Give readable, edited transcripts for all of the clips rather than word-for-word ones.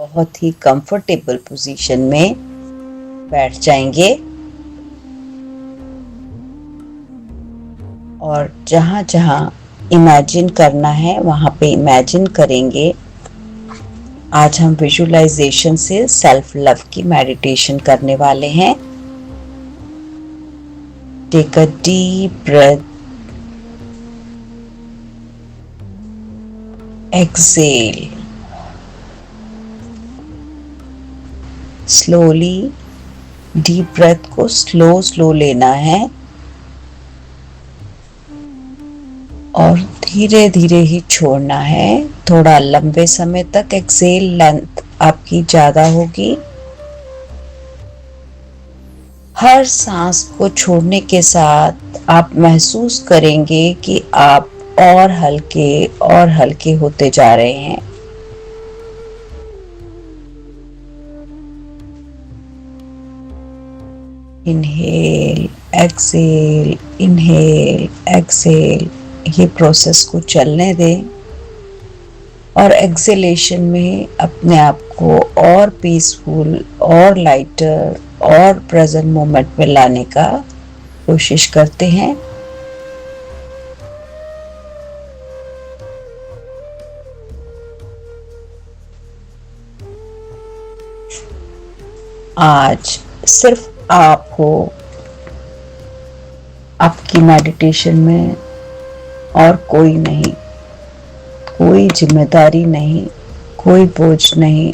बहुत ही comfortable position में बैठ जाएंगे और जहाँ जहाँ इमेजिन करना है वहाँ पे इमेजिन करेंगे। आज हम विजुअलाइजेशन से सेल्फ लव की मेडिटेशन करने वाले हैं। Take a deep breath, exhale slowly. Deep breath को स्लो लेना है और धीरे धीरे ही छोड़ना है। थोड़ा लंबे समय तक एक्सेल लेंथ आपकी ज्यादा होगी। हर सांस को छोड़ने के साथ आप महसूस करेंगे कि आप और हल्के होते जा रहे हैं। इनहेल एक्सेल, ये प्रोसेस को चलने दें और एक्सेलेशन में अपने आप को और पीसफुल और लाइटर और प्रेजेंट मोमेंट में लाने का कोशिश करते हैं। आज सिर्फ आप हो आपकी मेडिटेशन में और कोई नहीं। कोई जिम्मेदारी नहीं, कोई बोझ नहीं,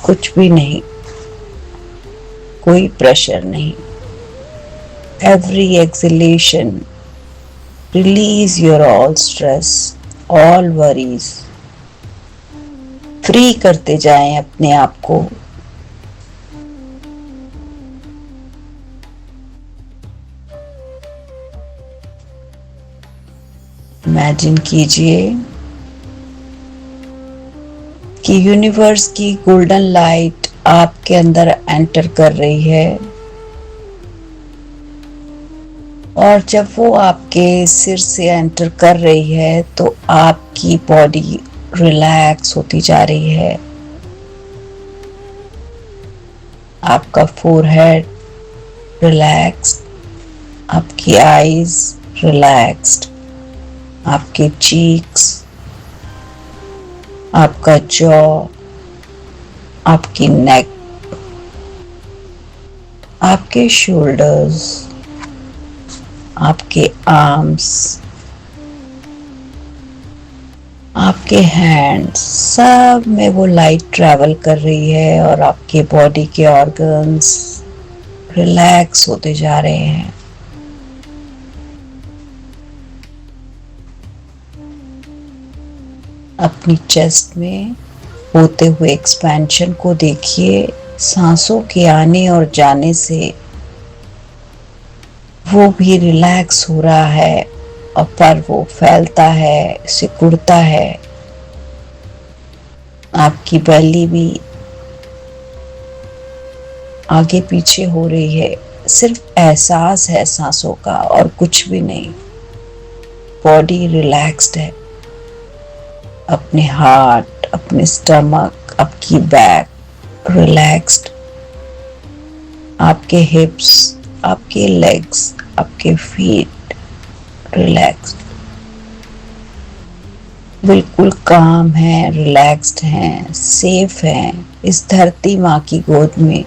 कुछ भी नहीं, कोई प्रेशर नहीं। Every exhalation release your all stress, all worries। Free करते जाएं अपने आप को। इमेजिन कीजिए कि यूनिवर्स की गोल्डन लाइट आपके अंदर एंटर कर रही है और जब वो आपके सिर से एंटर कर रही है तो आपकी बॉडी रिलैक्स होती जा रही है। आपका फोरहेड रिलैक्स्ड, आपकी आईज रिलैक्स्ड, आपके चीक्स, आपका जॉ, आपकी नेक, आपके शोल्डर्स, आपके आर्म्स, आपके हैंड्स, सब में वो लाइट ट्रैवल कर रही है और आपके बॉडी के ऑर्गन्स रिलैक्स होते जा रहे हैं। अपनी चेस्ट में होते हुए एक्सपेंशन को देखिए। सांसों के आने और जाने से वो भी रिलैक्स हो रहा है और पर वो फैलता है, सिकुड़ता है। आपकी बेली भी आगे पीछे हो रही है। सिर्फ एहसास है सांसों का और कुछ भी नहीं। बॉडी रिलैक्स्ड है। अपने हार्ट, अपने स्टमक, आपकी बैक रिलैक्स्ड, आपके हिप्स, आपके लेग्स, आपके फीट रिलैक्स्ड, बिल्कुल काम है, रिलैक्स्ड हैं, सेफ हैं इस धरती माँ की गोद में।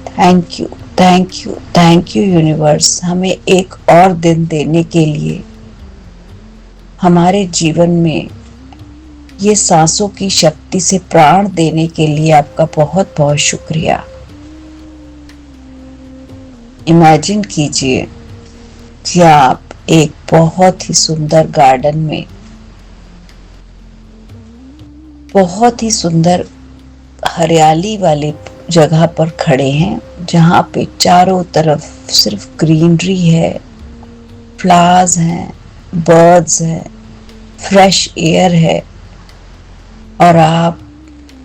Thank you, thank you, thank you universe, हमें एक और दिन देने के लिए। हमारे जीवन में ये सांसों की शक्ति से प्राण देने के लिए आपका बहुत बहुत शुक्रिया। इमेजिन कीजिए कि आप एक बहुत ही सुंदर गार्डन में, बहुत ही सुंदर हरियाली वाली जगह पर खड़े हैं, जहाँ पे चारों तरफ सिर्फ ग्रीनरी है, फ्लावर्स हैं, बर्ड्स हैं, फ्रेश एयर है और आप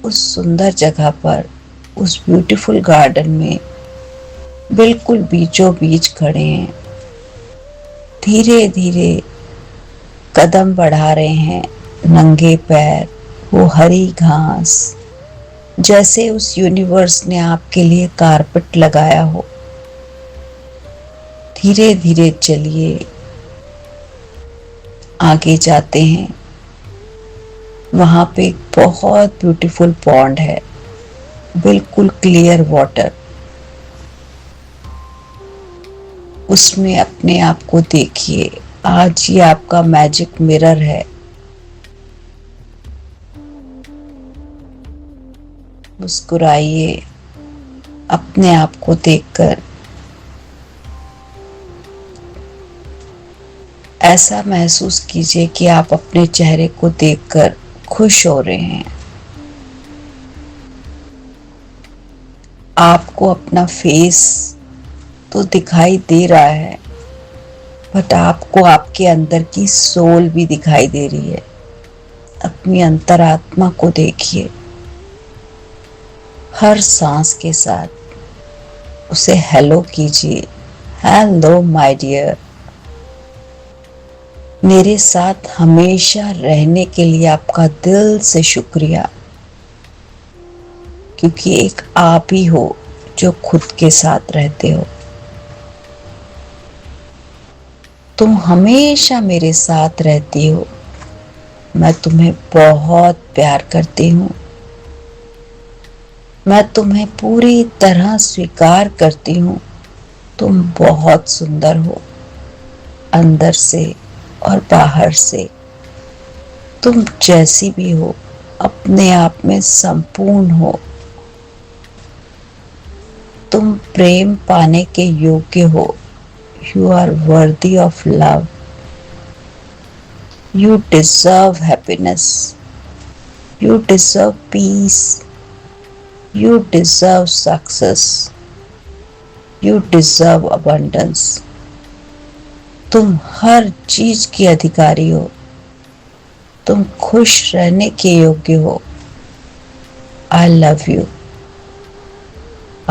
उस सुंदर जगह पर, उस ब्यूटीफुल गार्डन में बिल्कुल बीचों बीच खड़े हैं। धीरे धीरे कदम बढ़ा रहे हैं, नंगे पैर, वो हरी घास, जैसे उस यूनिवर्स ने आपके लिए कारपेट लगाया हो। धीरे धीरे चलिए, आगे जाते हैं। वहां पे एक बहुत ब्यूटीफुल पॉन्ड है, बिल्कुल क्लियर वाटर। उसमें अपने आप को देखिए। आज ये आपका मैजिक मिरर है। मुस्कुराइए अपने आप को देखकर। ऐसा महसूस कीजिए कि आप अपने चेहरे को देखकर खुश हो रहे हैं। आपको अपना फेस तो दिखाई दे रहा है, बट आपको आपके अंदर की सोल भी दिखाई दे रही है। अपनी अंतरात्मा को देखिए। हर सांस के साथ उसे हेलो कीजिए। Hello my dear. मेरे साथ हमेशा रहने के लिए आपका दिल से शुक्रिया, क्योंकि एक आप ही हो जो खुद के साथ रहते हो। तुम हमेशा मेरे साथ रहती हो। मैं तुम्हें बहुत प्यार करती हूँ। मैं तुम्हें पूरी तरह स्वीकार करती हूँ। तुम बहुत सुंदर हो, अंदर से और बाहर से। तुम जैसी भी हो, अपने आप में संपूर्ण हो। तुम प्रेम पाने के योग्य हो। You are worthy of love. You deserve happiness. You deserve peace. You deserve success. You deserve abundance. तुम हर चीज की अधिकारी हो। तुम खुश रहने के योग्य हो। I love you.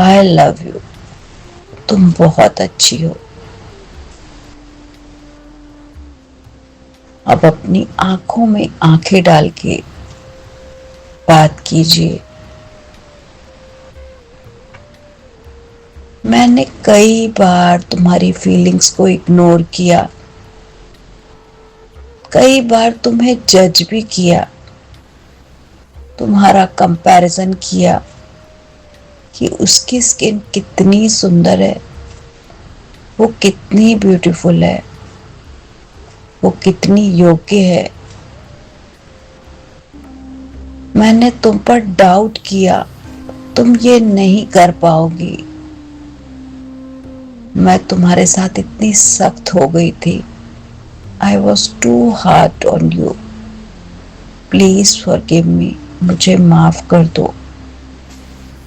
I love you. तुम बहुत अच्छी हो। अब अपनी आंखों में आंखें डाल के बात कीजिए। मैंने कई बार तुम्हारी फीलिंग्स को इग्नोर किया, कई बार तुम्हें जज भी किया, तुम्हारा कंपैरिजन किया कि उसकी स्किन कितनी सुंदर है, वो कितनी ब्यूटीफुल है, वो कितनी योग्य है। मैंने तुम पर डाउट किया, तुम ये नहीं कर पाओगी। मैं तुम्हारे साथ इतनी सख्त हो गई थी। I was too hard on you. Please forgive me. मुझे माफ कर दो।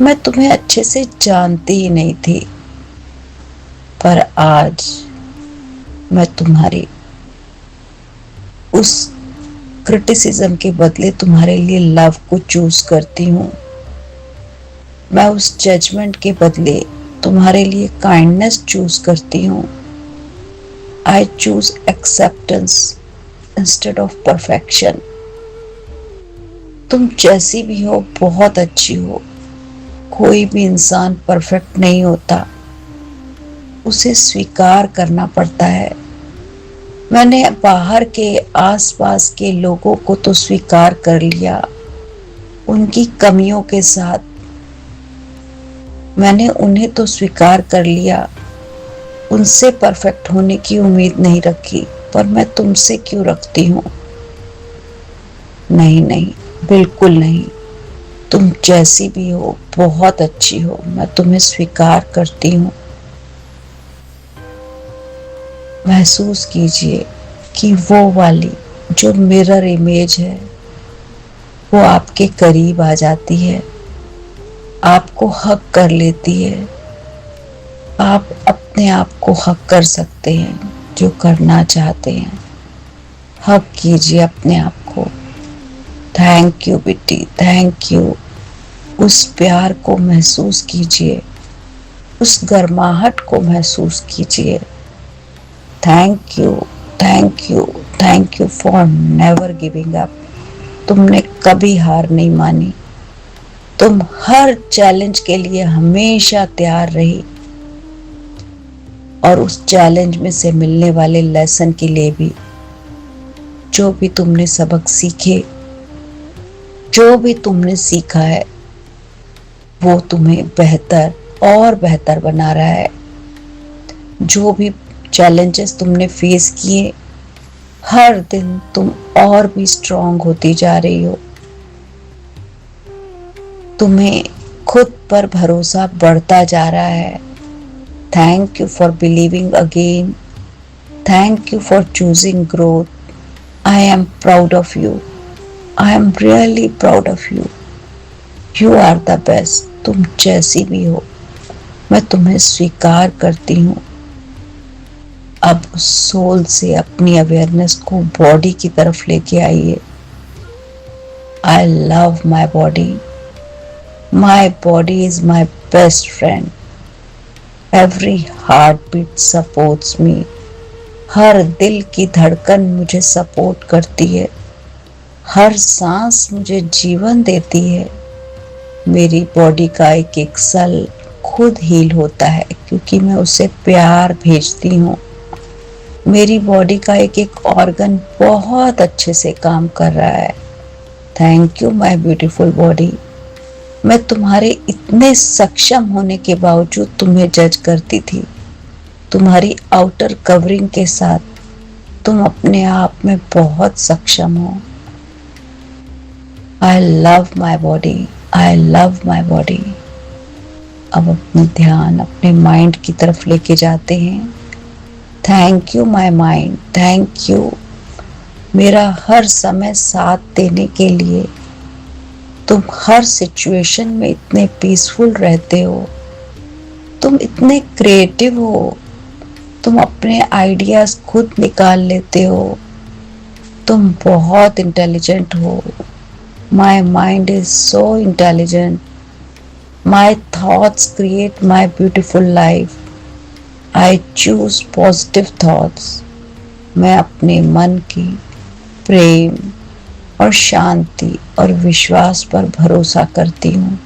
मैं तुम्हें अच्छे से जानती ही नहीं थी, पर आज मैं तुम्हारी उस क्रिटिसिज्म के बदले तुम्हारे लिए लव को चूज करती हूँ। मैं उस जजमेंट के बदले तुम्हारे लिए काइंडनेस चूज करती हूँ। I choose acceptance instead of perfection. तुम जैसी भी हो बहुत अच्छी हो। कोई भी इंसान परफेक्ट नहीं होता, उसे स्वीकार करना पड़ता है। मैंने बाहर के आसपास के लोगों को तो स्वीकार कर लिया, उनकी कमियों के साथ। मैंने उन्हें तो स्वीकार कर लिया, उनसे परफेक्ट होने की उम्मीद नहीं रखी, पर मैं तुमसे क्यों रखती हूँ? नहीं नहीं, बिल्कुल नहीं। तुम जैसी भी हो बहुत अच्छी हो। मैं तुम्हें स्वीकार करती हूँ। महसूस कीजिए कि वो वाली जो मिरर इमेज है वो आपके करीब आ जाती है, आपको हक कर लेती है। आप अपने आप को हक कर सकते हैं जो करना चाहते हैं। हक कीजिए अपने आप को। थैंक यू बेटी, थैंक यू। उस प्यार को महसूस कीजिए, उस गर्माहट को महसूस कीजिए। Thank you, thank you, thank you for never giving up. तुमने कभी हार नहीं मानी। तुम हर चैलेंज के लिए हमेशा तैयार रही और उस चैलेंज में से मिलने वाले लेसन के लिए भी। जो भी तुमने सबक सीखे, जो भी तुमने सीखा है, वो तुम्हें बेहतर और बेहतर बना रहा है। जो भी चैलेंजेस तुमने फेस किए, हर दिन तुम और भी स्ट्रांग होती जा रही हो। तुम्हें खुद पर भरोसा बढ़ता जा रहा है। Thank you for believing again. Thank you for choosing growth. I am proud of you. I am really proud of you. You are the best. तुम जैसी भी हो, मैं तुम्हें स्वीकार करती हूँ। अब उस सोल से अपनी अवेयरनेस को बॉडी की तरफ लेके आइए। I love my body. My body is my best friend. Every heart beat supports me. हर दिल की धड़कन मुझे सपोर्ट करती है। हर सांस मुझे जीवन देती है। मेरी बॉडी का एक एक सेल खुद हील होता है क्योंकि मैं उसे प्यार भेजती हूँ। मेरी बॉडी का एक एक ऑर्गन बहुत अच्छे से काम कर रहा है। Thank you my beautiful body. मैं तुम्हारे इतने सक्षम होने के बावजूद तुम्हें जज करती थी। तुम्हारी आउटर कवरिंग के साथ तुम अपने आप में बहुत सक्षम हो। आई love my body. I love my body. अब अपने ध्यान अपने माइंड की तरफ लेके जाते हैं। Thank you my mind. Thank you मेरा हर समय साथ देने के लिए। तुम हर सिचुएशन में इतने पीसफुल रहते हो। तुम इतने क्रिएटिव हो। तुम अपने आइडियाज खुद निकाल लेते हो। तुम बहुत इंटेलिजेंट हो। My mind is so intelligent. My thoughts create my beautiful life. I choose positive thoughts. मैं अपने मन की प्रेम और शांति और विश्वास पर भरोसा करती हूँ।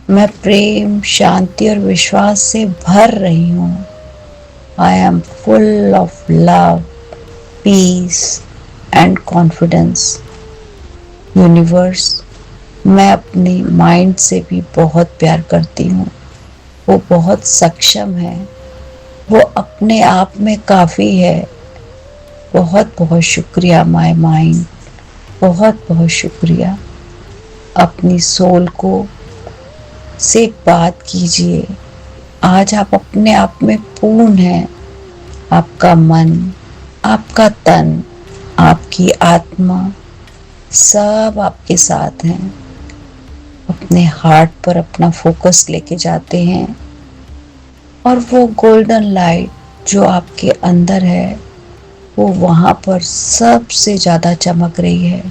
मैं प्रेम, शांति और विश्वास से भर रही हूँ। I am full of love, peace and confidence. Universe, मैं अपनी माइंड से भी बहुत प्यार करती हूँ। वो बहुत सक्षम है। वो अपने आप में काफ़ी है। बहुत बहुत शुक्रिया माय माइंड। बहुत बहुत शुक्रिया। अपनी सोल को से बात कीजिए। आज आप अपने आप में पूर्ण हैं। आपका मन, आपका तन, आपकी आत्मा सब आपके साथ हैं। अपने हार्ट पर अपना फोकस लेके जाते हैं और वो गोल्डन लाइट जो आपके अंदर है वो वहाँ पर सबसे ज़्यादा चमक रही है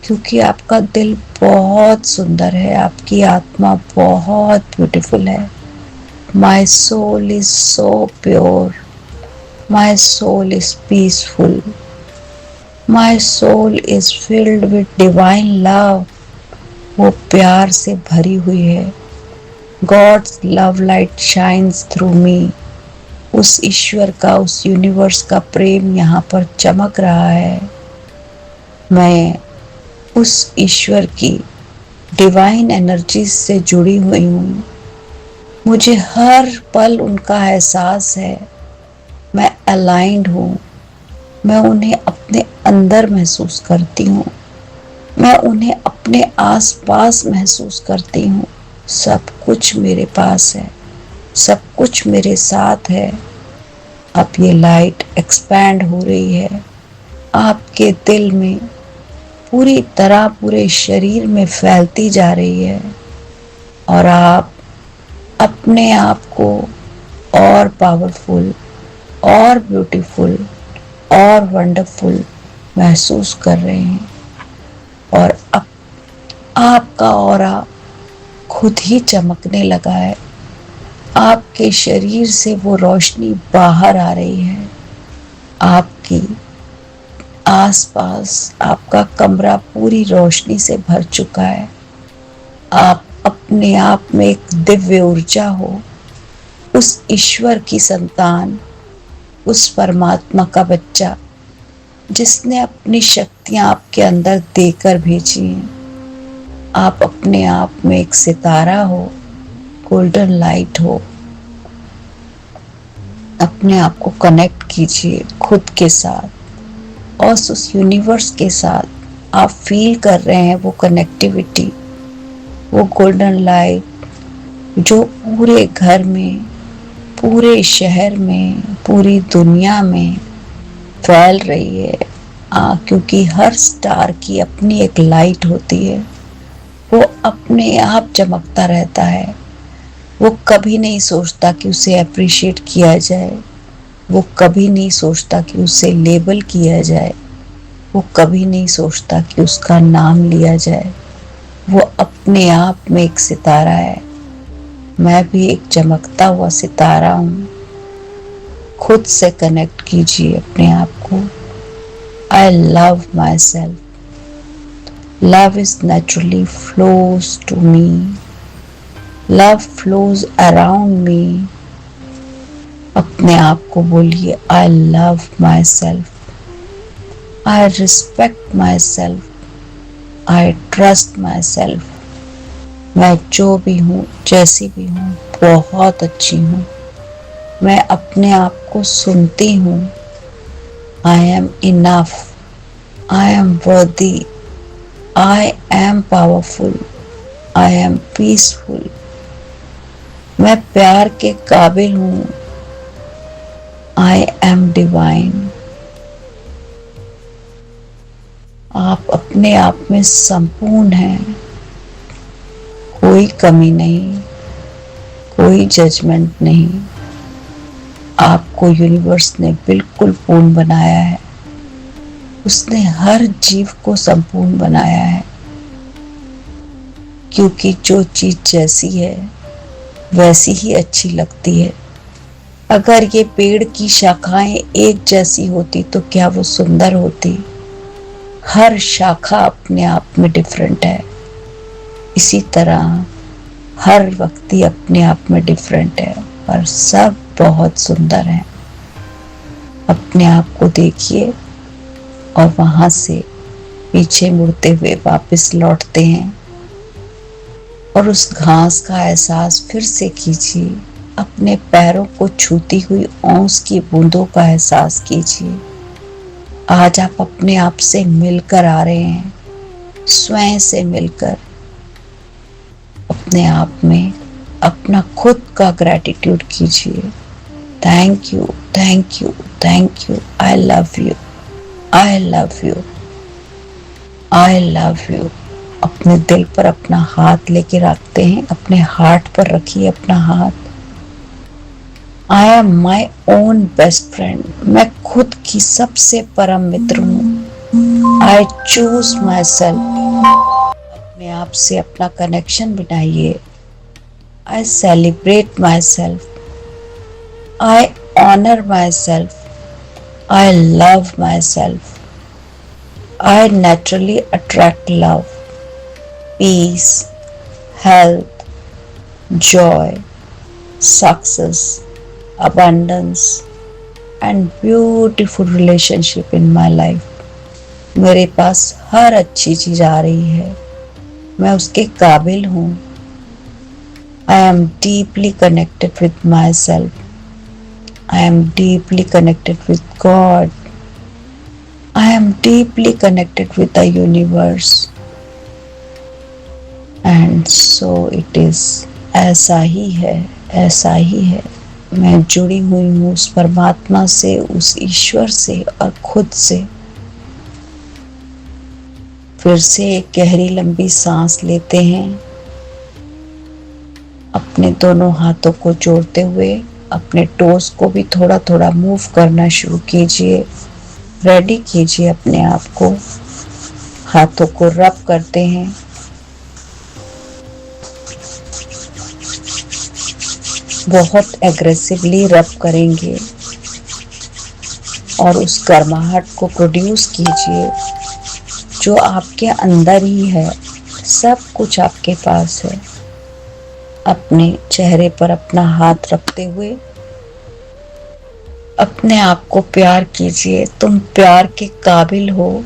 क्योंकि आपका दिल बहुत सुंदर है। आपकी आत्मा बहुत ब्यूटीफुल है। My soul is so pure. My soul is peaceful. My soul is filled with divine love. वो प्यार से भरी हुई है। God's love light shines through me. उस ईश्वर का, उस यूनिवर्स का प्रेम यहाँ पर चमक रहा है। मैं उस ईश्वर की डिवाइन एनर्जी से जुड़ी हुई हूँ। मुझे हर पल उनका एहसास है। मैं अलाइंड हूँ। मैं उन्हें अपने अंदर महसूस करती हूँ। मैं उन्हें अपने आसपास महसूस करती हूँ। सब कुछ मेरे पास है। सब कुछ मेरे साथ है। अब ये लाइट एक्सपैंड हो रही है आपके दिल में, पूरी तरह पूरे शरीर में फैलती जा रही है और आप अपने आप को और पावरफुल और ब्यूटीफुल और वंडरफुल महसूस कर रहे हैं और अब आपका ऑरा खुद ही चमकने लगा है। आपके शरीर से वो रोशनी बाहर आ रही है। आसपास आपका कमरा पूरी रोशनी से भर चुका है। आप अपने आप में एक दिव्य ऊर्जा हो, उस ईश्वर की संतान, उस परमात्मा का बच्चा जिसने अपनी शक्तियां आपके अंदर देकर भेजी हैं। आप अपने आप में एक सितारा हो, गोल्डन लाइट हो। अपने आप को कनेक्ट कीजिए खुद के साथ और उस यूनिवर्स के साथ। आप फील कर रहे हैं वो कनेक्टिविटी, वो गोल्डन लाइट जो पूरे घर में, पूरे शहर में, पूरी दुनिया में फैल रही है। क्योंकि हर स्टार की अपनी एक लाइट होती है, वो अपने आप चमकता रहता है। वो कभी नहीं सोचता कि उसे अप्रिशिएट किया जाए, वो कभी नहीं सोचता कि उसे लेबल किया जाए, वो कभी नहीं सोचता कि उसका नाम लिया जाए। वो अपने आप में एक सितारा है। मैं भी एक चमकता हुआ सितारा हूँ। खुद से कनेक्ट कीजिए अपने आप को। आई love my self. Love is naturally flows to me. Love flows around me. अपने आप को बोलिए, I love myself. I respect myself. I trust myself. मैं जो भी हूँ, जैसी भी हूँ, बहुत अच्छी हूँ। मैं अपने आप को सुनती हूँ। I am enough. I am worthy. I am powerful. I am peaceful. मैं प्यार के काबिल हूँ। I am divine. आप अपने आप में संपूर्ण हैं। कोई कमी नहीं, कोई जजमेंट नहीं। आपको यूनिवर्स ने बिल्कुल पूर्ण बनाया है। उसने हर जीव को संपूर्ण बनाया है, क्योंकि जो चीज जैसी है वैसी ही अच्छी लगती है। अगर ये पेड़ की शाखाएं एक जैसी होती तो क्या वो सुंदर होती? हर शाखा अपने आप में डिफरेंट है। इसी तरह हर व्यक्ति अपने आप में डिफरेंट है और सब बहुत सुंदर है। अपने आप को देखिए और वहां से पीछे मुड़ते हुए वापस लौटते हैं और उस घास का एहसास फिर से कीजिए। अपने पैरों को छूती हुई ओस की बूंदों का एहसास कीजिए। आज आप अपने आप से मिलकर आ रहे हैं, स्वयं से मिलकर। अपने आप में अपना खुद का ग्रैटिट्यूड कीजिए। Thank you, thank you, thank you. I love you, I love you, I love you. अपने दिल पर अपना हाथ लेके रखते हैं, अपने हार्ट पर रखिए अपना हाथ। I am my own best friend. मैं खुद की सबसे परम मित्र हूँ. I choose myself. अपने आप से अपना कनेक्शन बनाइए. I celebrate myself. I honour myself. I love myself. I naturally attract love, peace, health, joy, success, abundance and beautiful relationship in my life. मेरे पास हर अच्छी चीज आ रही है. मैं उसके काबिल हूँ. I am deeply connected with myself. I am deeply connected with God. I am deeply connected with the universe. And so it is. ऐसा ही है, ऐसा ही है. मैं जुड़ी हुई हूँ उस परमात्मा से, उस ईश्वर से और खुद से. फिर से एक गहरी लंबी सांस लेते हैं. अपने दोनों हाथों को जोड़ते हुए अपने टोस को भी थोड़ा थोड़ा मूव करना शुरू कीजिए. रेडी कीजिए अपने आप को. हाथों को रब करते हैं. बहुत एग्रेसिवली रब करेंगे और उस गर्माहट को प्रोड्यूस कीजिए जो आपके अंदर ही है। सब कुछ आपके पास है। अपने चेहरे पर अपना हाथ रखते हुए अपने आप को प्यार कीजिए। तुम प्यार के काबिल हो।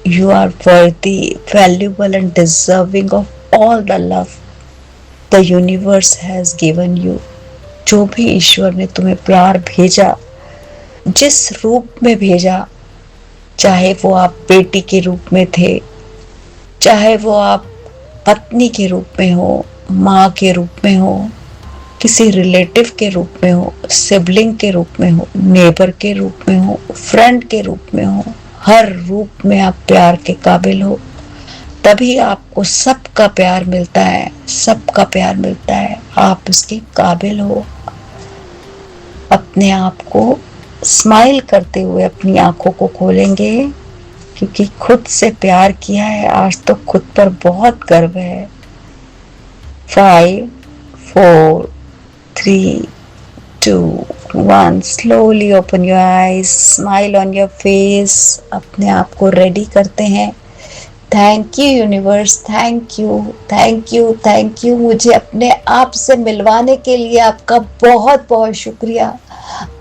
You are worthy, valuable and deserving of all the love the universe has given you. जो भी ईश्वर ने तुम्हें प्यार भेजा, जिस रूप में भेजा, चाहे वो आप बेटी के रूप में थे, चाहे वो आप पत्नी के रूप में हो, माँ के रूप में हो, किसी रिलेटिव के रूप में हो, सिबलिंग के रूप में हो, नेबर के रूप में हो, फ्रेंड के रूप में हो, हर रूप में आप प्यार के काबिल हो। तभी आपको सबका प्यार मिलता है, सबका प्यार मिलता है। आप इसके काबिल हो। अपने आप को स्माइल करते हुए अपनी आंखों को खोलेंगे, क्योंकि खुद से प्यार किया है। आज तो खुद पर बहुत गर्व है। 5 4 3 2 1 slowly open your eyes, smile on your face। अपने आप को रेडी करते हैं। Thank you universe, thank you, thank you, thank you. मुझे अपने आप से मिलवाने के लिए आपका बहुत बहुत शुक्रिया।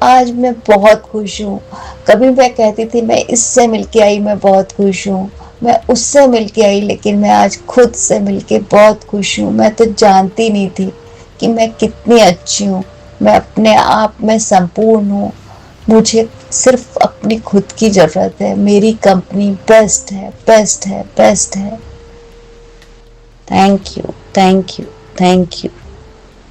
आज मैं बहुत खुश हूँ। कभी मैं कहती थी मैं इससे मिलके आई, मैं बहुत खुश हूँ, मैं उससे मिलके आई, लेकिन मैं आज खुद से मिलके बहुत खुश हूँ। मैं तो जानती नहीं थी कि मैं कितनी अच्छी हूँ। मैं अपने आप में संपूर्ण हूँ। मुझे सिर्फ अपनी खुद की ज़रूरत है। मेरी कंपनी बेस्ट है, बेस्ट है, बेस्ट है। Thank you, thank you, thank you.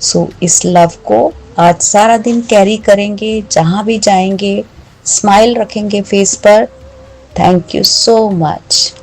So इस लव को आज सारा दिन कैरी करेंगे, जहाँ भी जाएंगे स्माइल रखेंगे फेस पर। Thank you so much.